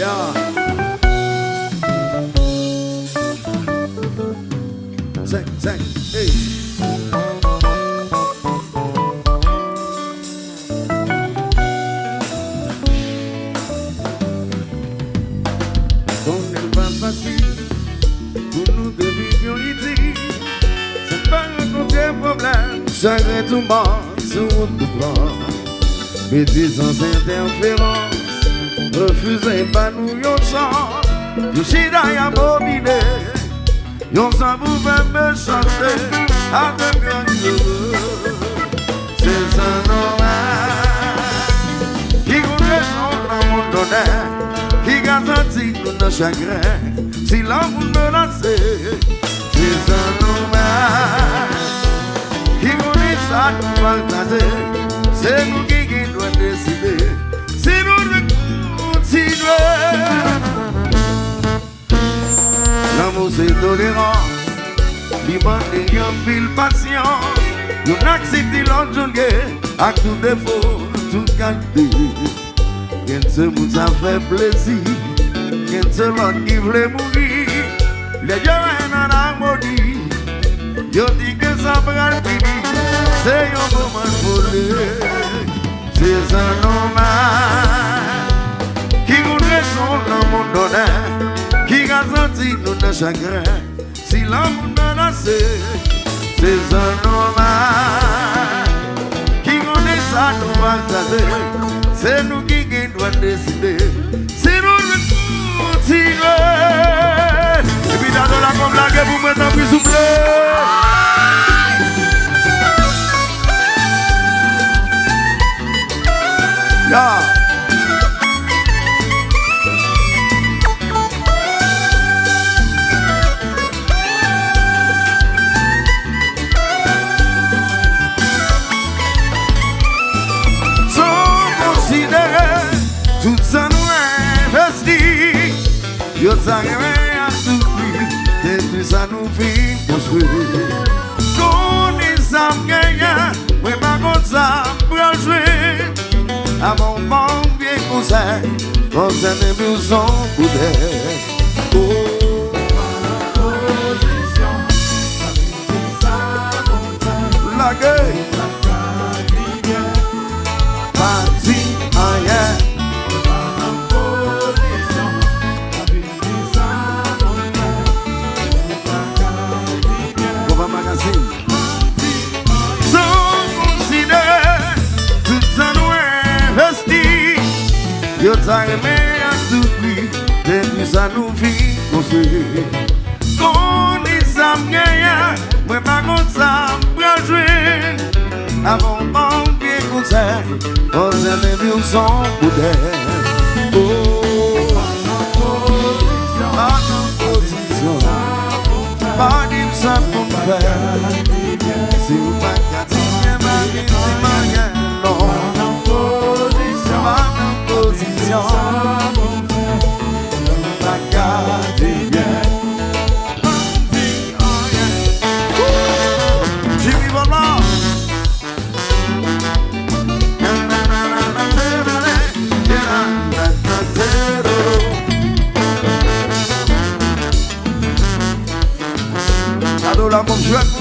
Yeah. Zang, hey. On n'est pas facile pour nous de vivre ici. C'est pas rencontrer problème. Chacun tout mort sur tout plan. Bêtises sans interférence. Refusez pas nous yon chant. Yo chida y'a mobiné. Yon s'en pouvait me chanter. À de bien heureux. C'est ça normal. Qui connaît son amour d'honneur. Qui garantit nos chagrins. Si l'amour menacé. C'est ça normal. Qui connaît ça nous partager. C'est nous qui doit décider. Si nous devons continuer. L'amour c'est tolérance. Demande une pile patience. Nous acceptons l'autre journée. À tout défaut, tout qualité. Qu'un seul monde ça fait plaisir. Qu'un seul monde qui voulait mourir. Les gens en harmonie. Yo dit que ça va finir. C'est un moment de voler. C'est un normal. Qui connaît son amour d'honneur. Qui garantit nos chagrins. Si l'amour menacé. C'est un normal. Qui connaît ça nous partager. C'est nous qui doit décider. Si nous continuer. Et puis dans la comme la guerre vous mettez en plus souple. Yeah. Tout ça nous investit. Yo t'arrive à tout prix. Et tout ça nous fait construire. Qu'on est ça gagnant. Mais pas comme ça pour jouer. À mon bon bien conseil. On s'en est mis son boudet. Oh, la gueule. Parti en hier. Yo t'arrêté à tout prix. Depuis ça nous vit construire. Qu'on est ça gagnant. Mais pas comme ça pour jouer. Avant bon bien conseil. On s'en est mis son boudet. Oh, pas d'opposition. Pas d'imsa pour me faire. Si vous pas qu'à dire ma vie, c'est moyen. Non. Position, la gardienne. Jimmy Bala. Allô la mon chouette.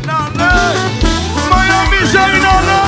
Non, non. Miami, j'ai non, non.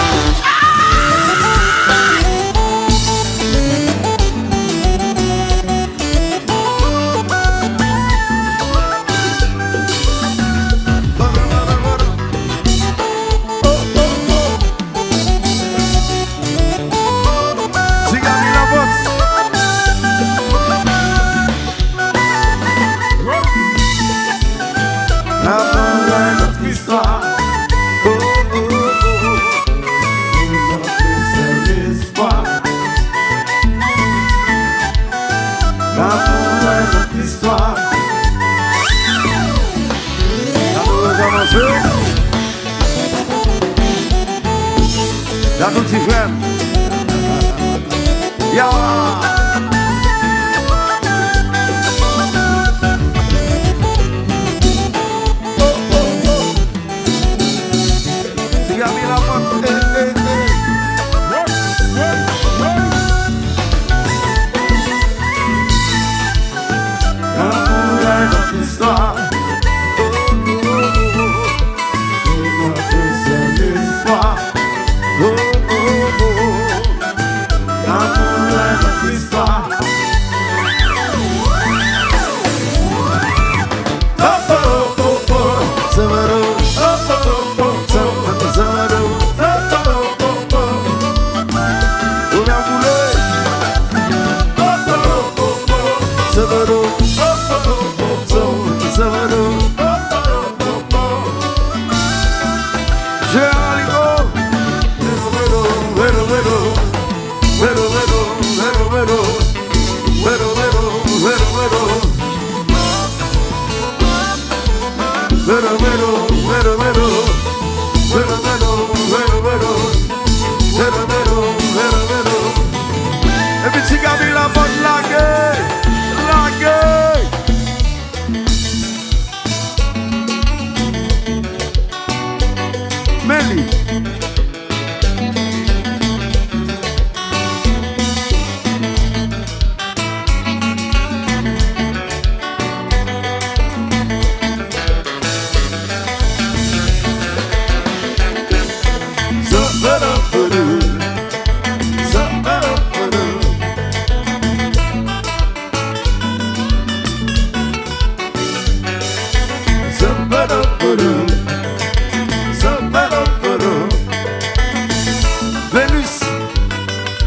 La petite frère. Ya. C'est Yami la porte. Gabi la bonne lagueur. Lagueur. Mélie. Vénus,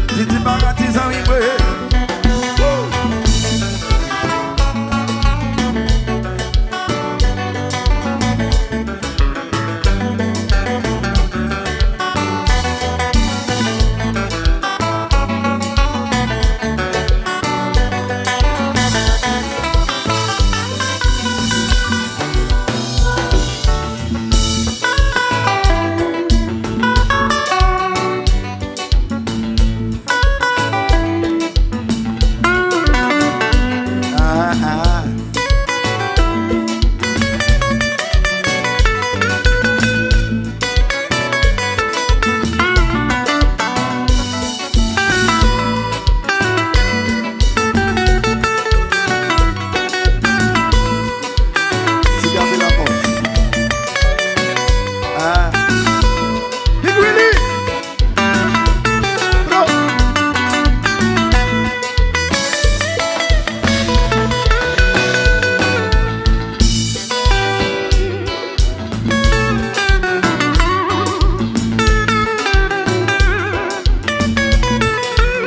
Titi Baratis en libre.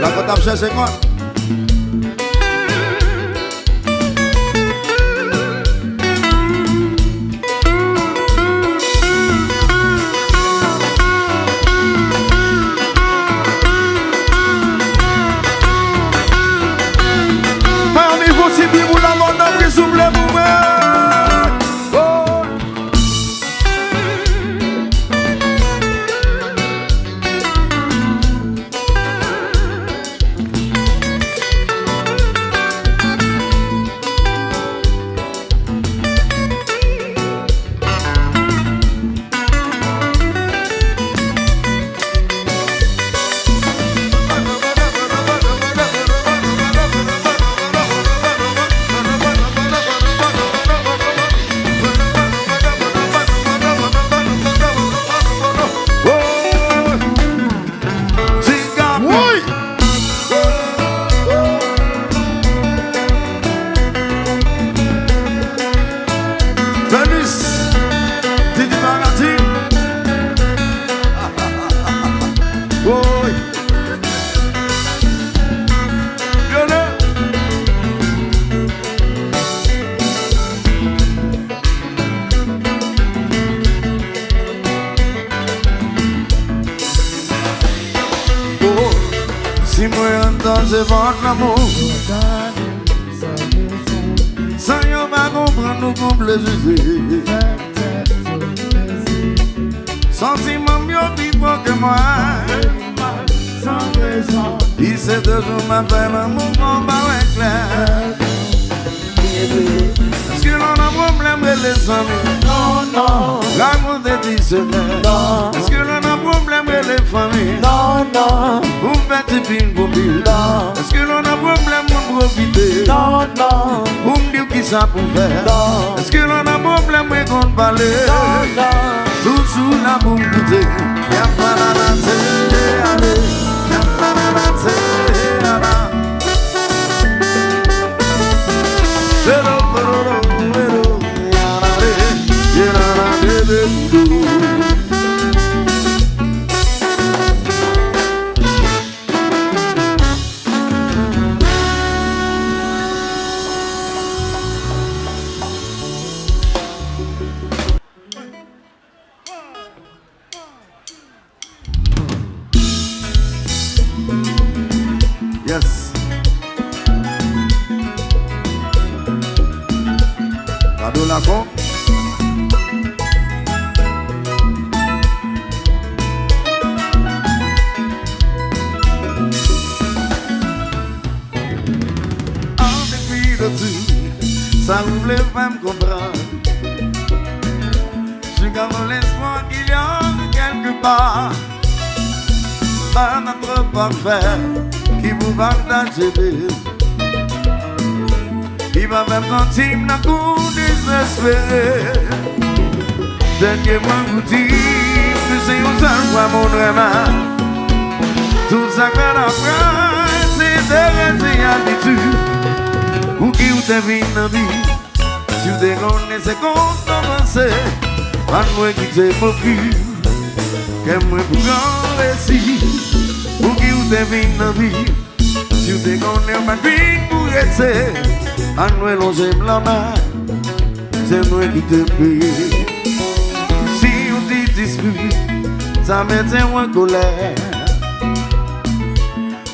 La cote à c'est quoi? Parlez-vous si bien vous la monde qui souffle le mouvement. Si moi entends c'est votre l'amour, sans yon pas comprendre nous comme les usés. Sentiment mieux plus fort que moi, sans raison. Il sait toujours m'appelle un mouvement avec l'air. Est-ce que l'on a problème avec les amis? Non, non. L'amour de dictionnaire. Non. Est-ce que l'on a problème avec les familles? Non, non. Vous me faites pile pour pile. Non. Est-ce que l'on a problème pour profiter? Non, non. Vous me dites qui ça pour faire? Non. Est-ce que l'on a problème avec qu'on parle? Non, non. Tout sous la boum goûter. Y'a pas la danse, allez. Y'a pas la danse, allez. Yes. Cadeau la con. que tout, ça ouvre les femmes comprendre. Je garde l'espoir qu'il y a quelque part un autre parfait qui vous partage. Il va même sentir la cour désespérée. Dernier mois vous dit que c'est un seul fois mon rêve. Tout ça qu'on a fait, c'est de rester habitué. Ou qui vous t'avez dans la vie, si vous déconnez, c'est qu'on commence. Pas moi qui t'ai focus, qu'aime moi pour grand récit. Ou qui vous t'avez dans la vie, si vous déconnez, pas de vie pour rester. Pas moi l'on j'aime la main, c'est moi qui t'ai payé. Si on dit dispute, ça me tient en colère.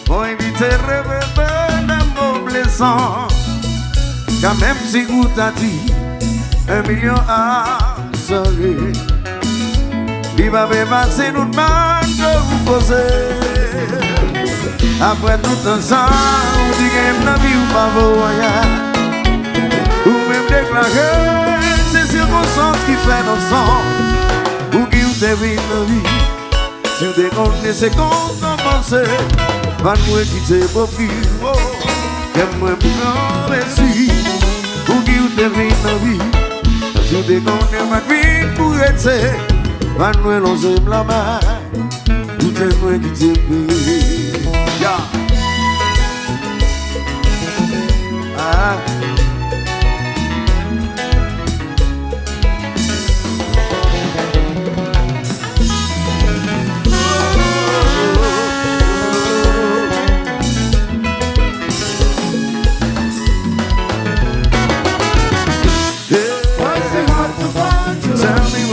Pour éviter de répéter des mots blessants. Car même si vous t'a dit 1 million à soleil, il va passer notre mal de vous poser. Après tout un sang, on dit que la vie ou pas vos voyages. Ou même déclarer, c'est circonstances qui fait notre sang. Ou qui vous dévie la vie, si vous déconnez, c'est qu'on commence. Pas de moi qui t'ai beau plus, qu'aime moi pour grand récit. Ou qui vous dévie la vie, si vous déconnez, pas de vie pour rester. Pas de moi l'on j'aime la main, tout est moi qui t'ai payé. Ah.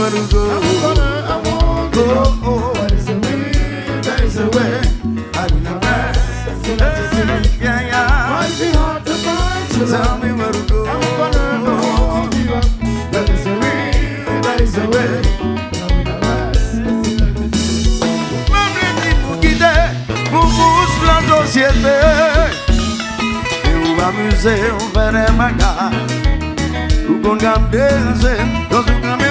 To go. I won't go. What is the way? There is a way. I do not rest. Yeah, yeah. Might be hard to find. So tell me where to go. I won't give up. There is a way. There is a way. I do not rest. M'amener pour guider, pour vous la société. Et on va amuser, on fait des bagarres. Ou qu'on gagne des dans une caméra.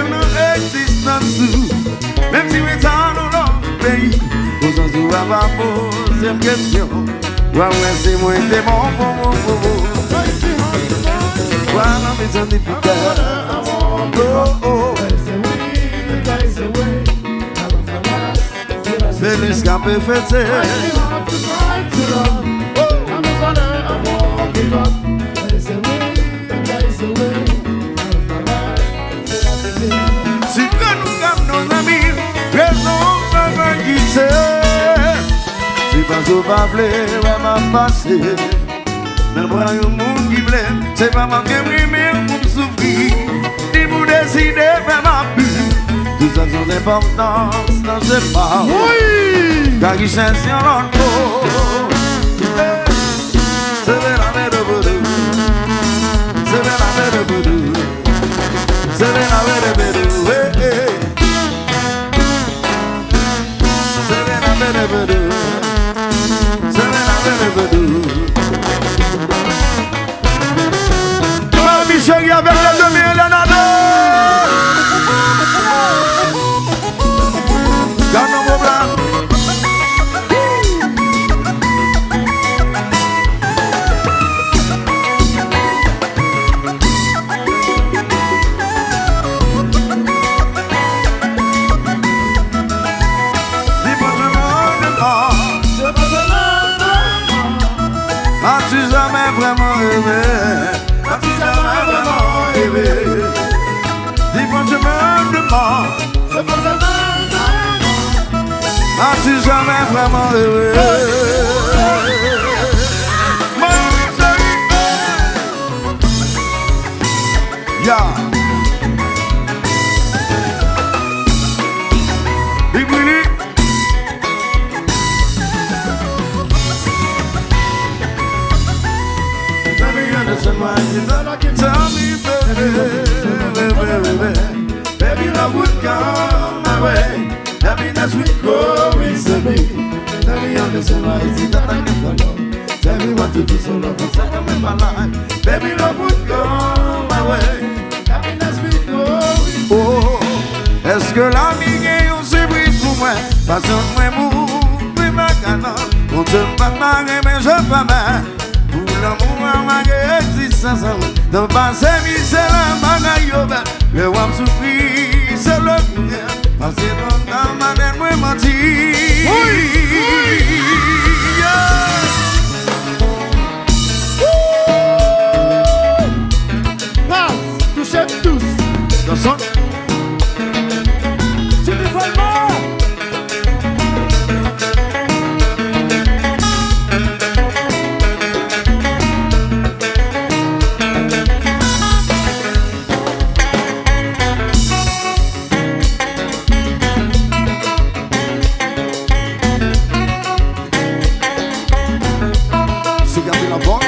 Même si vous êtes dans notre pays, vous en souvenez pas poser une question. Ouais, c'est moi qui est bon. Voilà mes certificats. C'est l'escapé fêté. C'est pas sauvable, vraiment passé. Le bras du monde qui blême, c'est pas moi qui m'aime pour me souffrir. Si vous décidez, vraiment plus. Tout ça sont d'importance, non c'est pas. Oui! Car il cherche un autre mot. C'est la mer de Boudou. C'est la mer de Boudou. C'est la mer de Boudou. Michel avec les demi et la nade. Garde nos blancs. As-tu jamais vraiment aimé? As-tu jamais vraiment aimé? Dis-moi, je me demande. As-tu jamais vraiment aimé? Mon chéri. Ya. Big Willie. Tell me, baby, love would come my way. Happiness would grow easily. Tell me, understand why is it that I can follow? Baby, want to do so love inside of my life. Baby, love would go my way. Happiness will go. Oh, est-ce que la vie est une surprise pour moi? Parce que moi, moi, ma canne. On te parle, mais je pas mal. Pour l'amour, ma existence. De passer, c'est la bagaille. Le wap souffrir, c'est le bien. Parce que dans ma tête, moi, menti. Oui, touchez tous. Dans son. Tu me fais mal. C'est garder la porte.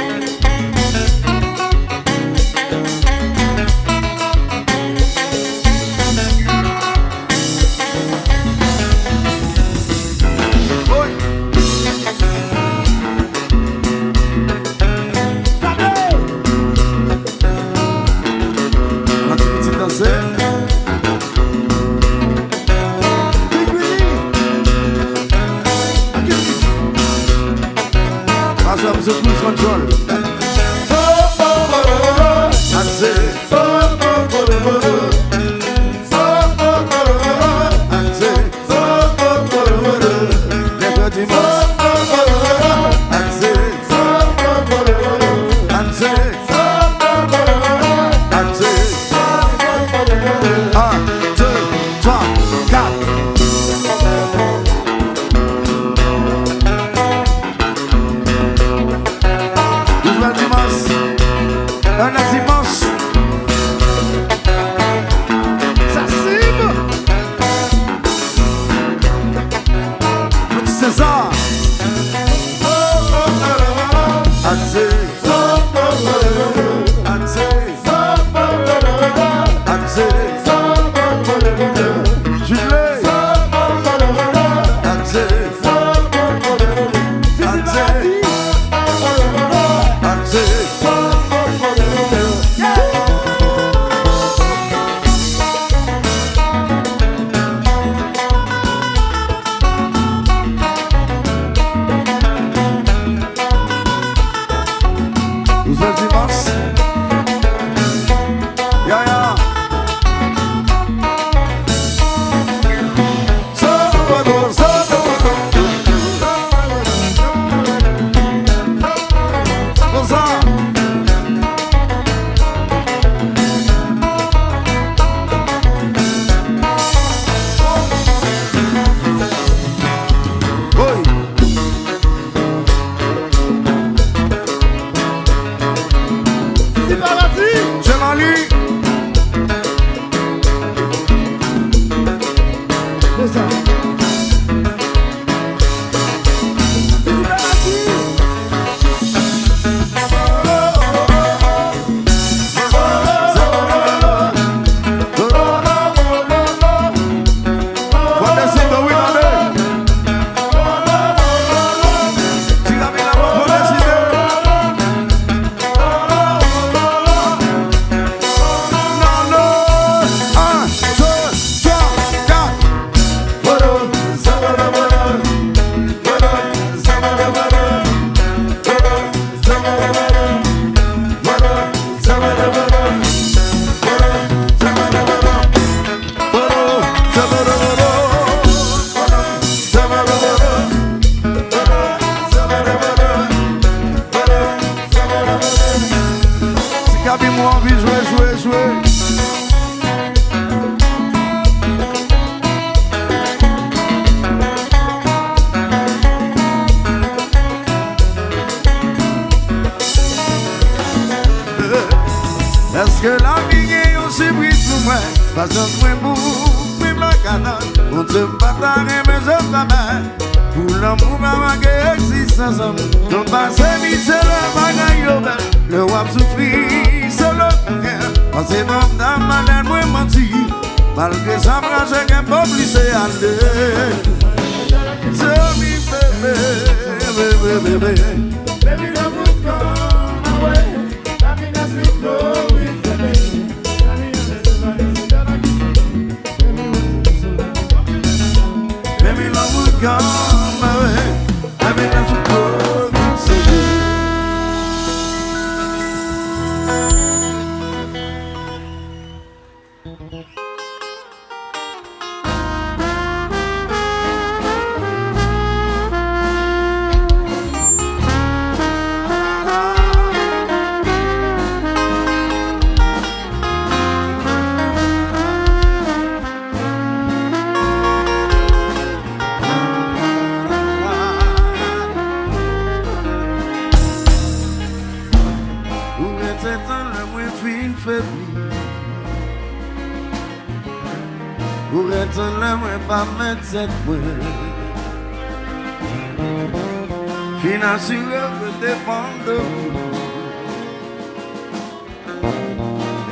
The cruise control. That's it. Est-ce que la vie est aussi surprise pour moi? Parce que moi, moi, ma canne. On te partage, mais je pas mal. Pour l'amour, ma existence. Non pas c'est le bagaille. Le wap souffrir, c'est le bien. Parce que dans ma tête, moi, menti. Malgré ça, j'ai qu'un peu plus c'est aller. C'est mi bébé, bébé, bébé. tête le moins fin faibli. Pour être le moins pas mettre cette moi. Fin assuré que dépend de vous.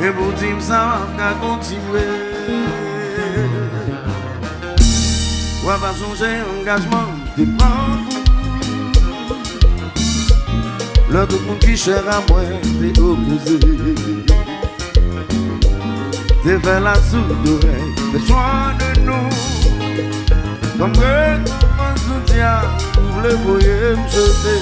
Et pour dire ça, on va continuer. On va changer engagement, dépend de vous. Là, tout le monde qui cherche à moi, t'es opposé. T'es fait la soupe d'oreille, fais choix de nous. Comme que tout le monde soutient, vous le voyez me jeter.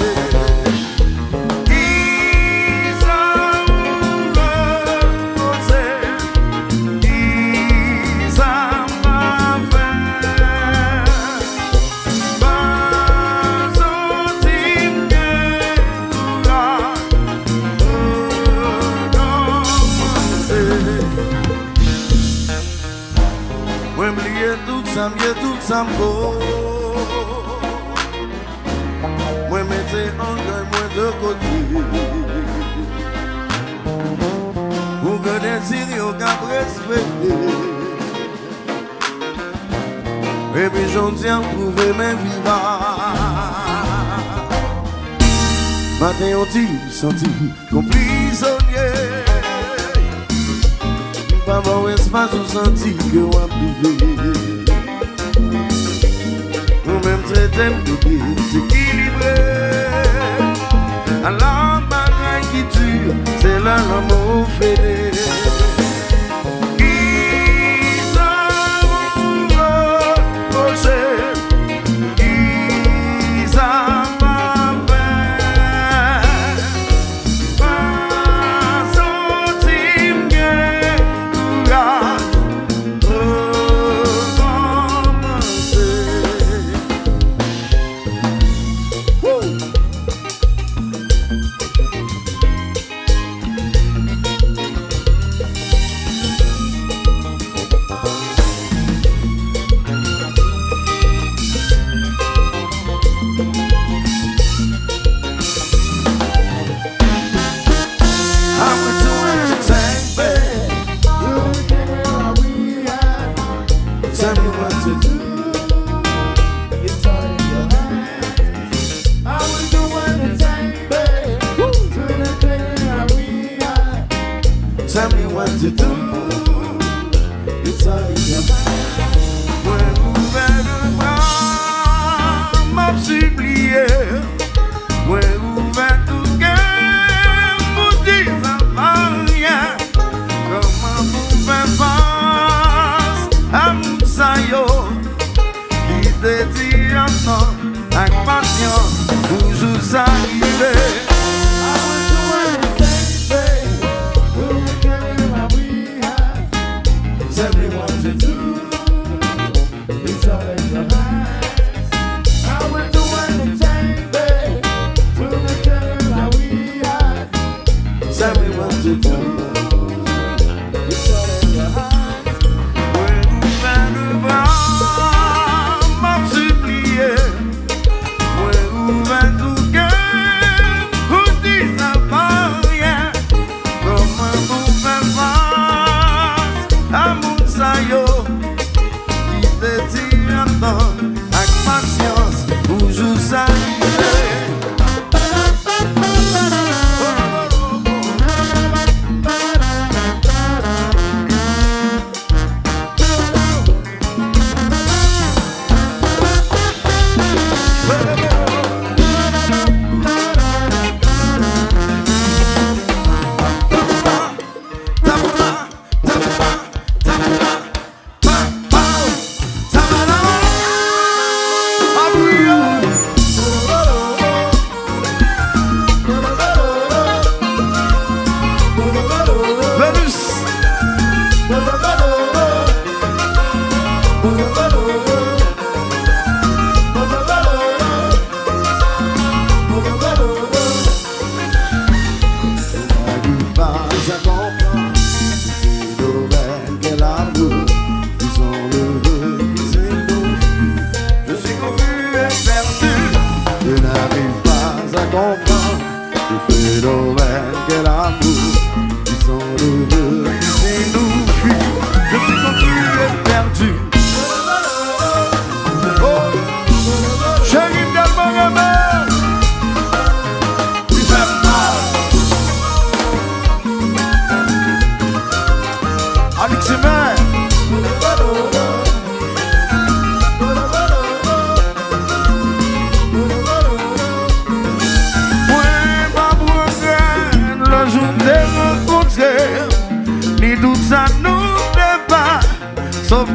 Tout ça m'go. Moi mettez en gueule, moi de côté. Pour que des désirs au cap respecté. Et puis j'en tiens trouver mes vivaces. Matin on senti qu'on prisonnier. Pas bon espace où senti que on a privé. Nous-mêmes traitons de déséquilibré. À la bataille qui tue, c'est là l'amour fait. Ils ont reproché, ils ont fait. Pas senti bien courage. Tell me what to do. It's all in your hands. When ouvert le bras, m'a supplié. When ouvert tout cœur, vous dites rien. Comment vous faites face à mon saillot qui te dit encore avec patience, toujours arriver. Tell me what to do. It's all in your hands. I will do anything, babe, to return how we are. Tell me what to do. It's all in your hands. When ouvert le bras, m'a supplié. When ouvert tout cœur, vous dites rien. Comment vous faites face à mon saillot qui te tire avec patience, toujours s'arriver.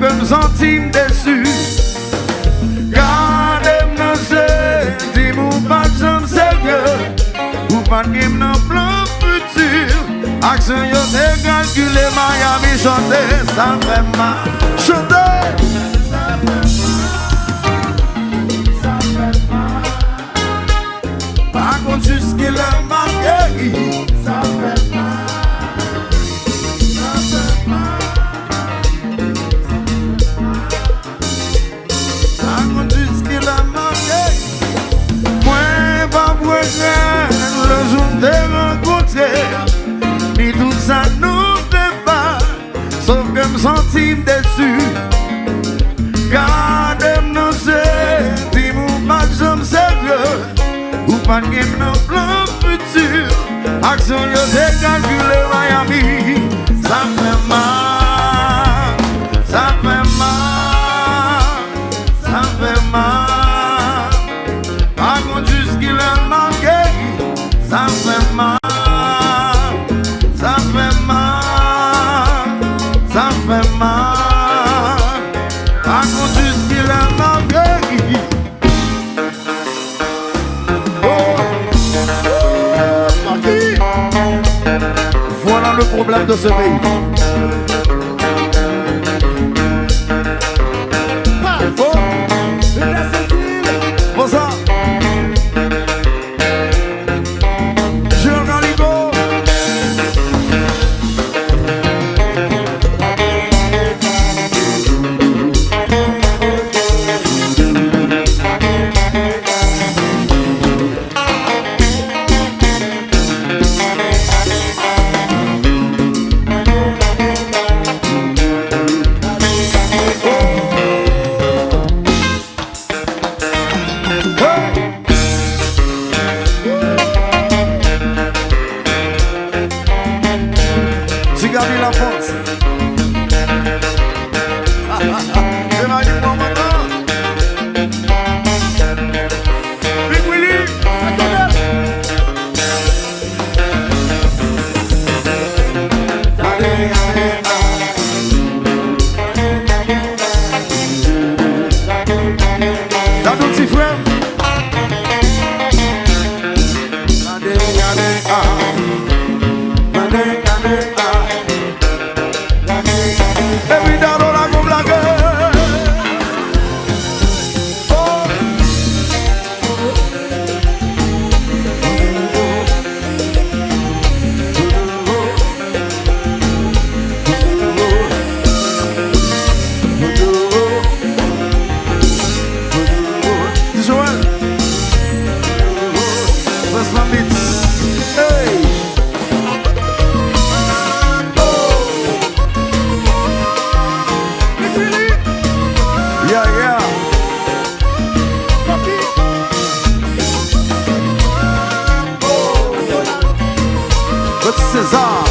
que me sentis déçu. Gardez nos yeux, dis-moi pas que j'aime sérieux. Ou pas de game dans plan futur. Action yo t'es calculé, Miami chanter, ça fait mal. Chanter, ça fait mal. Par contre jusqu'à la marqué, ça fait mal. Le jour de rencontrer, ni tout ça nous fait pas, sauf que me sentis déçu. Gardez nos yeux, dis-moi pas que j'aime sérieux, ou pas de game dans plan futur. Action yo décalculé Miami, ça fait mal, ça fait mal, ça fait mal. Par contre jusqu'il a manqué, ça fait mal, ça fait mal, ça fait mal. Par contre jusqu'il a manqué. Voilà le problème de ce pays. Bon ça. César.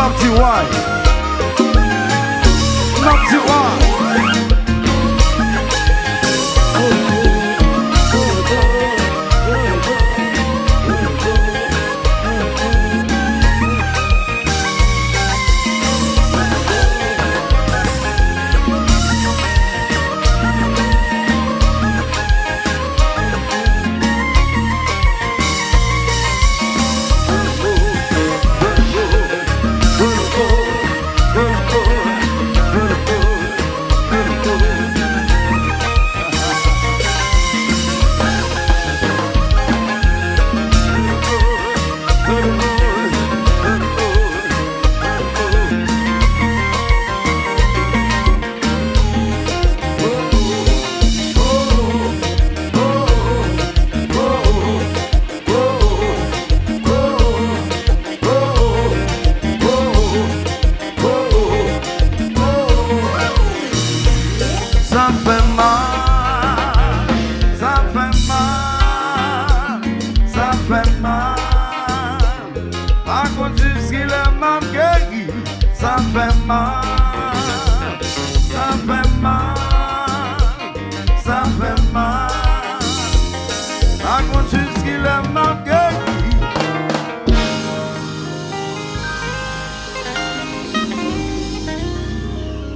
Naughty White. Naughty White.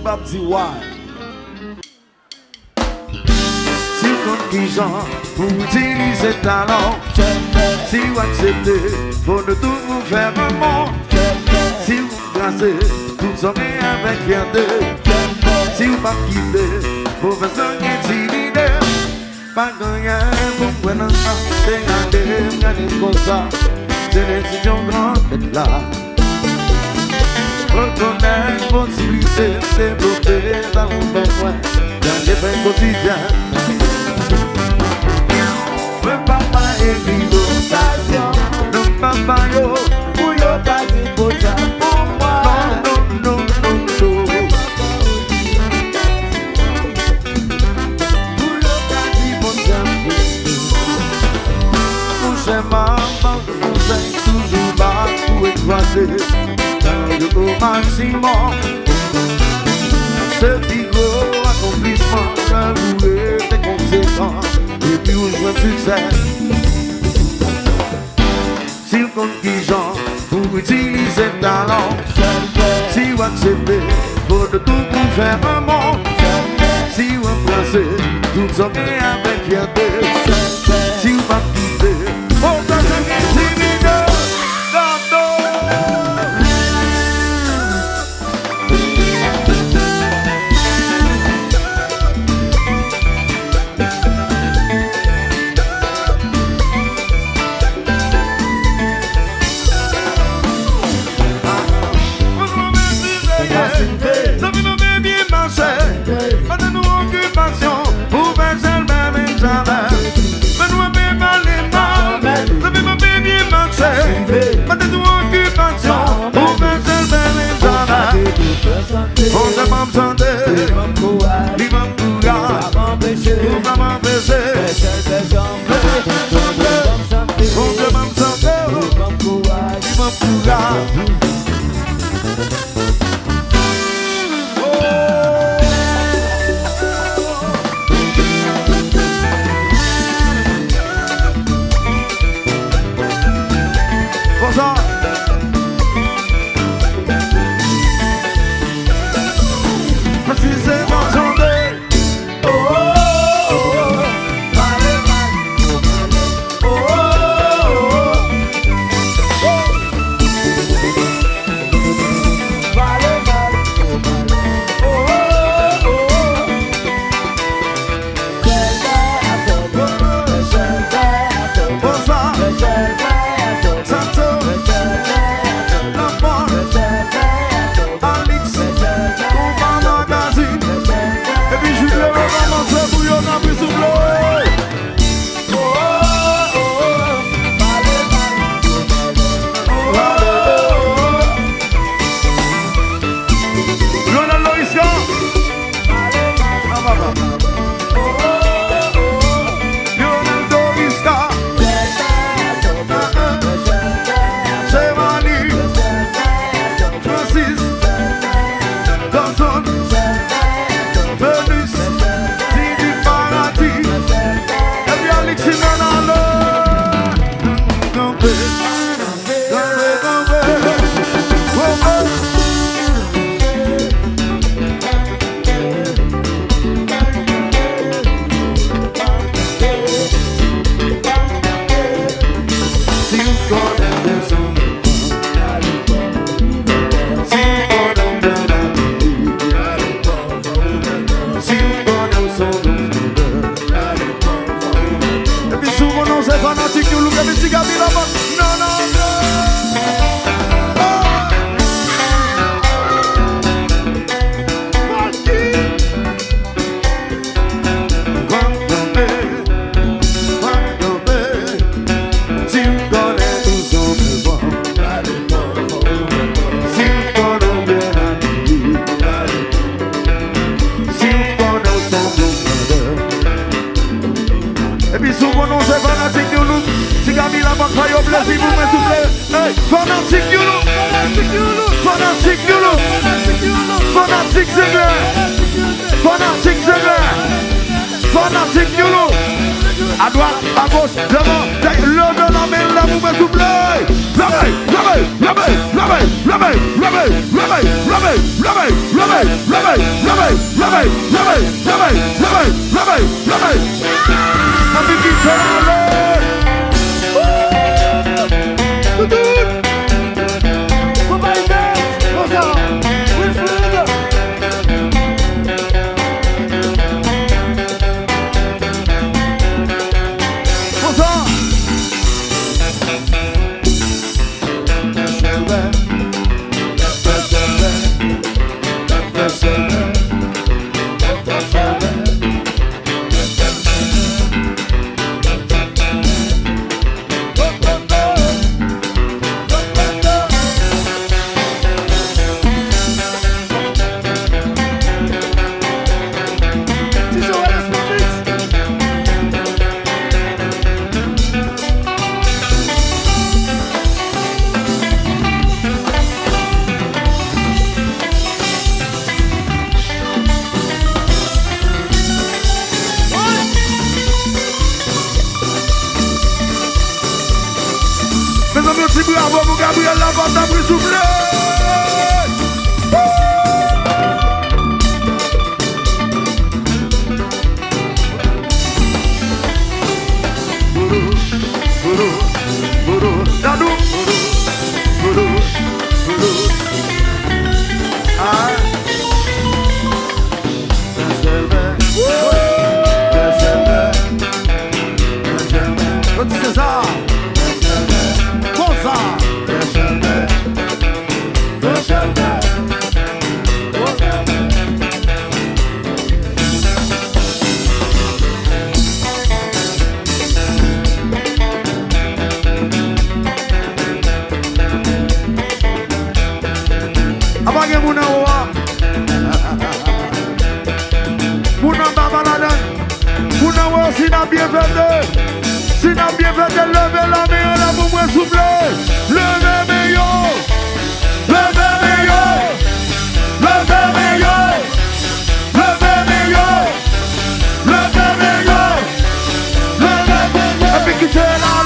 Naughty White. Si conquisant pour utiliser talent, si vous acceptez pour ne tout vous faire un monde, si vous gracez tout sommet avec fierté, si vous pas quittez pour faire ça intimider, pas rien pour prendre un temps, c'est gagner comme ça, c'est décision grande d'être là. Reconnaître possibilité de développer dans mon besoin dans les faits quotidiens. Le papa est l'innovation, le papa yo, pour yo pas d'important pour moi. Non, non, non, non, non. Pour yo pas d'important pour moi. Mon cher maman, conseil toujours bas pour écraser. Au maximum, ce bigot accomplissement, j'avouerai tes conséquences, et puis où je veux succès. Si vous conquisant pour utiliser talent, si vous acceptez pour de tout pour faire un monde, si vous embrassez tout sommet avec fierté, si vous participez pour ça c'est intimidé. Fanatique Zegler. Fanatique Zegler. Fanatique Yolo. À droite, à gauche, devant, le de la main, la mouvement souple. Bravo pour Gabriel Lavanda pour souffler. Si n'a bien fait de lever la main, la pour moi souffler. Levez meilleur. Levez meilleur. Levez meilleur. Levez meilleur. Levez meilleur. Levez meilleur. Et puis quittez la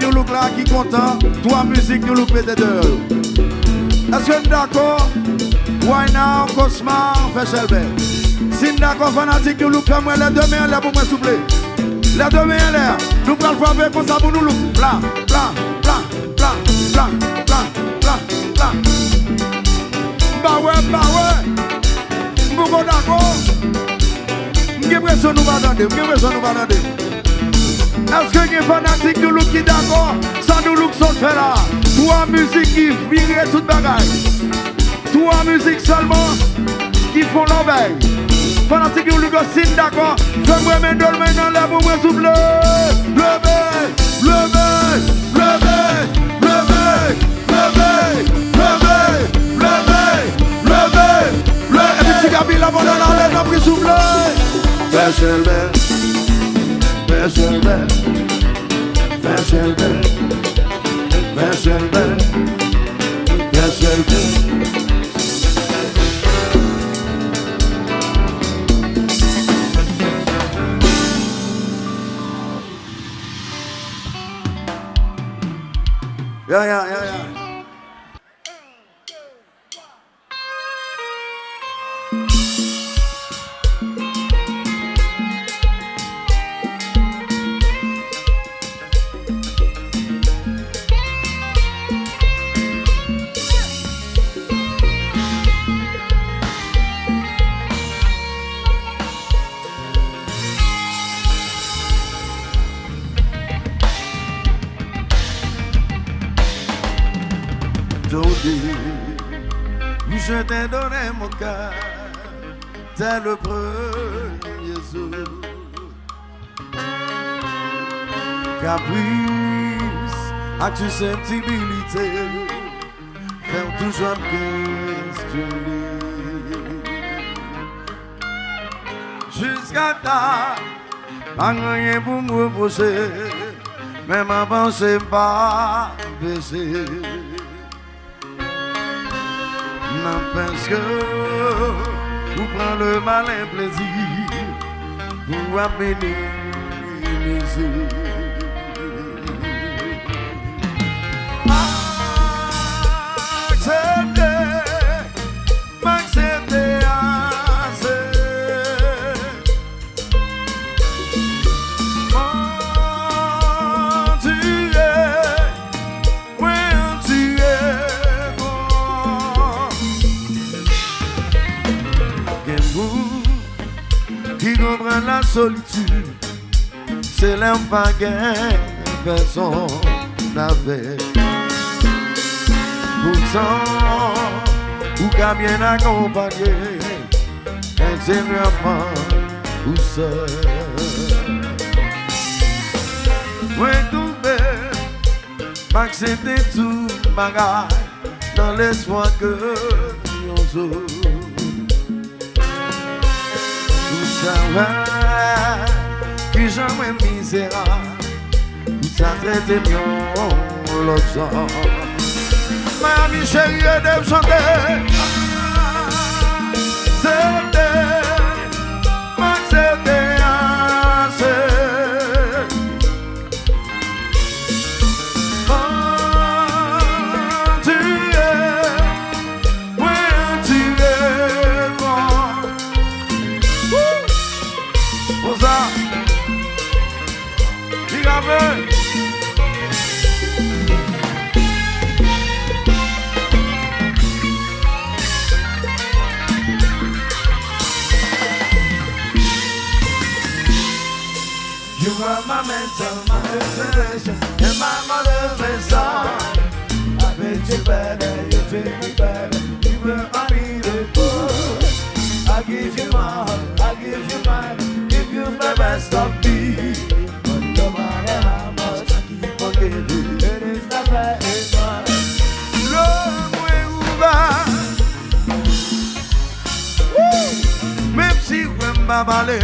nous look là qui content, trois musiques nous look peut-être. Est-ce que d'accord? Why now, Cosma, fait Shelby. Si d'accord, fanatique, nous look comme moi, les deux mains en l'air pour moi souffler. Les deux mains en l'air, nous prenons le frapper comme ça pour nous look. Blanc, blanc, blanc, blanc, blanc, blanc, blanc, blanc. Bah ouais, beaucoup d'accord. J'ai l'impression nous va attendre, Est-ce que les fanatiques nous look qui d'accord? Ça nous look sont fait là. Trois musiques qui virent toute bagaille. Trois musiques seulement qui font l'enveille. Fanatiques nous look aussi d'accord. Fais-moi maintenant dans l'air pour moi souffler. Levez. Et puis si Gabi la bonne dans l'air, n'a pris souffler. Fais Shelby. Yeah. Je t'ai donné mon cœur, tel le premier jour. Caprice, as-tu sensibilité, faire toujours questionner. Jusqu'à tard, pas rien pour me reprocher, mais ma pensée pas baissée. N'empêche que vous prenez le malin plaisir pour améniser. M'accepter assez. Qui comprend la solitude, c'est l'impaguet, personne n'avait. Pourtant, ou qu'a bien accompagné, intérieurement ou seul. Moi tombé, m'accepter tout bagage, dans l'espoir que nous sommes. Qui jamais misérable, tout ça traité bien l'autre genre. Ma amie chérie, elle aime chanter. C'était, m'accepter assez. You are my mentor, my inspiration, and my motivation. I made you better, you treat me better. You were my needed push. I give you my heart, I give you mine, give you the best of me. But no matter how much I keep forgiving, it is not fair, it's not. L'homme est ouvert. Même si vous m'avez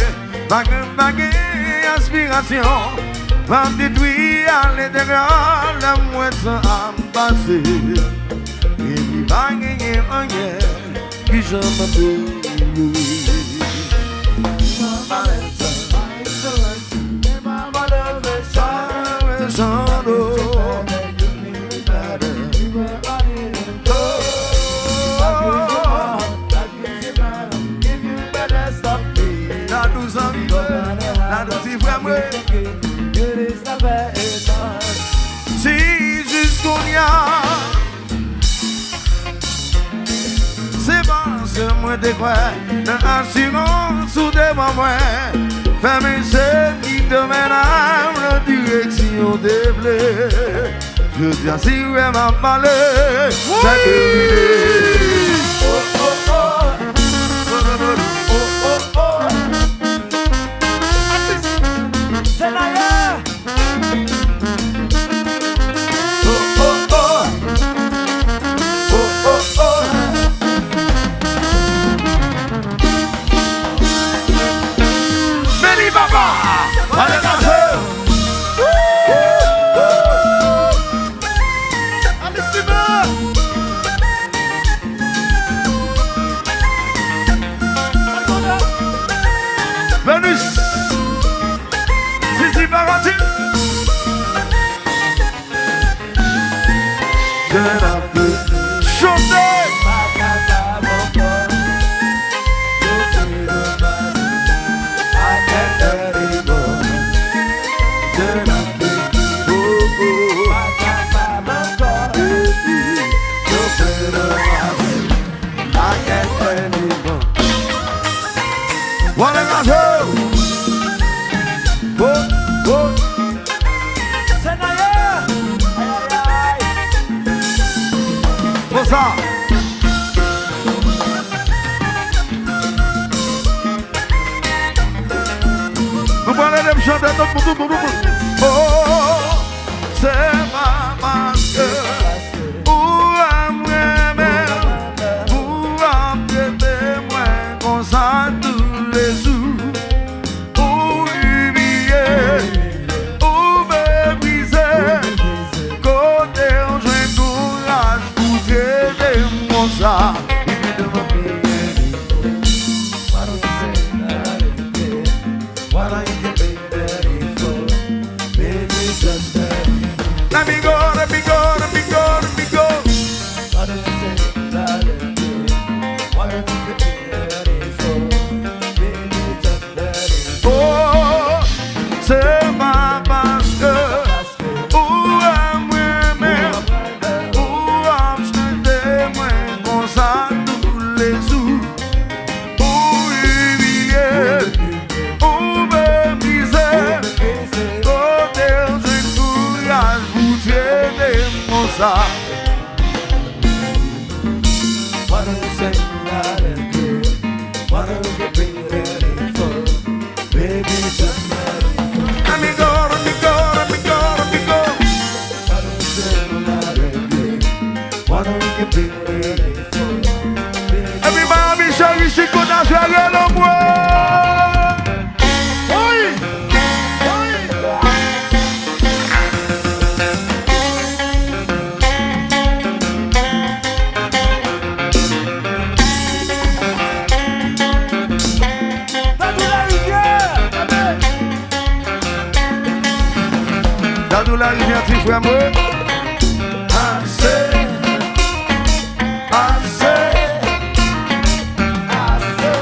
bagué, inspiration, va me détruire à l'intérieur, la moitié à me passer. Et il va gagner un gain qui je me peux. Ma Si jusqu'on y a, c'est parce que moi te crois dans l'assurance ou de moi. Fais-moi celle qui te mène à la direction des blés. Je dis si vraiment parler, c'est terminé. Oh oh oh, oh oh oh, c'est là. Oh oh oh, oh oh oh. Benny Baba, allez dans le Venus, Zizi Baranti. Chantez. What am I doing? What's up? Nous parlons de chanter oh, c'est ma masque. Ou à moi-même, ou à me moi comme ça tous les jours. Ou humilier, ou me briser. Côté on joue courage pour aider mon ça. Let me go, let me go, let me go, let me go. Why don't you say that again? Why don't you say that again? Baby, just let it go. Oh, c'est ma masque. Ou à moi-même, ou à chanter moi comme ça tous les jours. Ou humilier, ou me briser. Côté je courage. Why don't you say that again? Why don't you bring that info? Baby, just let me go, let me go, let me go, let me go. Why don't you say that again? Why don't you bring that info? Everybody, chérie, si qu'on a fait le bois. Dans la rivière, tu frères moi. Assez, assez, assez.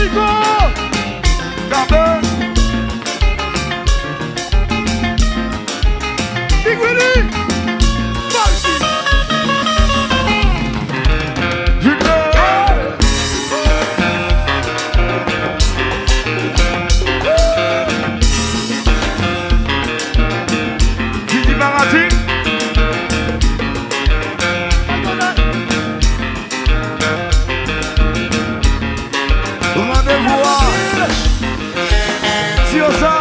Nico! Gabin! Big Willie! Parti! Gigi Baratine! Rendez-vous à Siosa!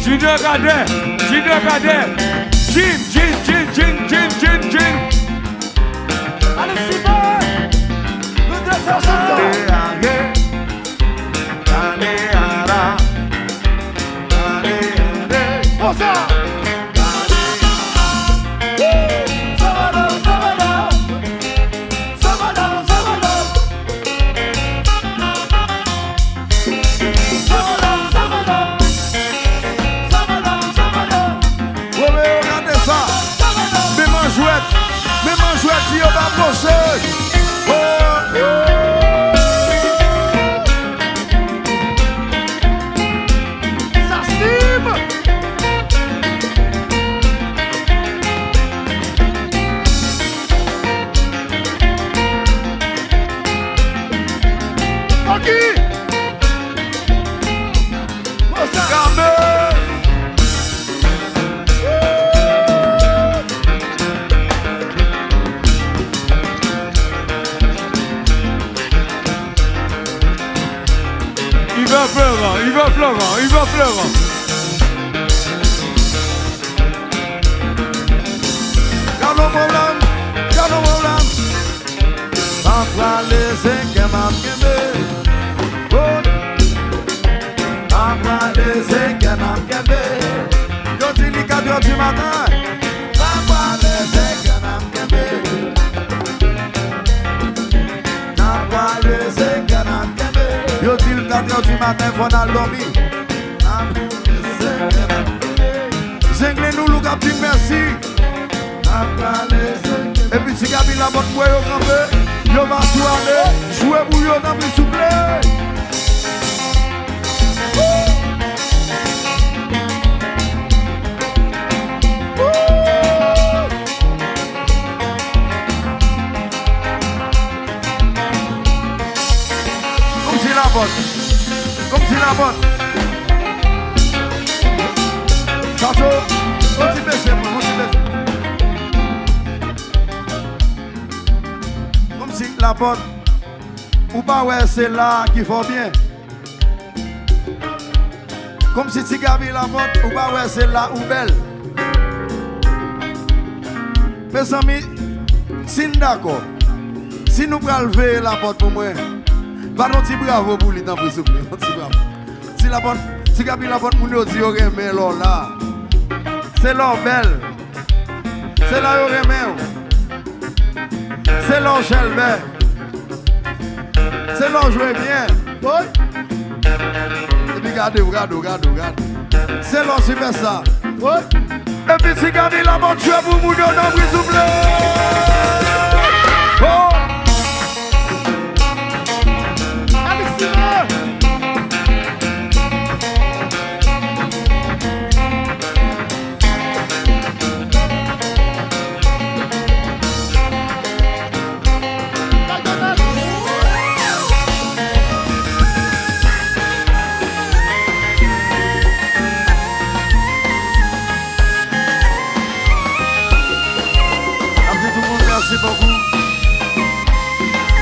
Junior Cadet! Junior Cadet! Jim! Allez, Simon! Nous devons faire ça! Pour ça! Si on va approcher, Ça stime! Ok! Pour ça! Il va pleurer. Y'a no problème. Papa laissez qu'elle m'a quitté. Papa laissez qu'elle m'a quitté. Yo dis les 4 heures du matin. Papa laissez qu'elle m'a quitté. Papa laissez qu'elle m'a quitté. Yo dis les 4 heures du matin, faut dans l'objet. Zengle nous look up merci. Et puis si Gabi la bonne boue yo campé, yo va soirée, jouer pour yo dans le souple. Comme si la bonne. Chacho, continue baisser. Comme si la bonne, ou pas ouais c'est là qu'il faut bien. Comme si tu gabi la bonne, ou pas ouais c'est là ou belle. Mes amis, si nous d'accord, si nous prenons lever la porte pour moi, pas non petit bravo pour lui dans le souple, si la bonne, si gabi la bonne, nous dit aurait mais là, c'est l'or belle, c'est là aurait mais. C'est l'on chelve. C'est l'on jouer bien. Oui. Et puis regardez. C'est l'on super ça. Oui. Et puis si regardez la bonne chouette pour vous donner un bris souple. Oh. Merci beaucoup.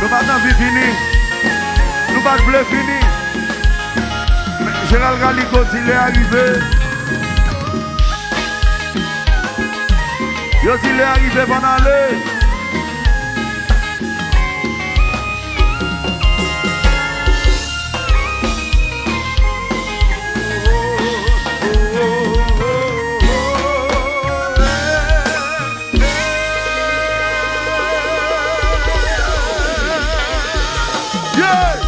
Nous pas vie fini. Nous pas de bleu fini. Gérald Galicot, il est arrivé. Yo, il est arrivé pendant le. Yeah!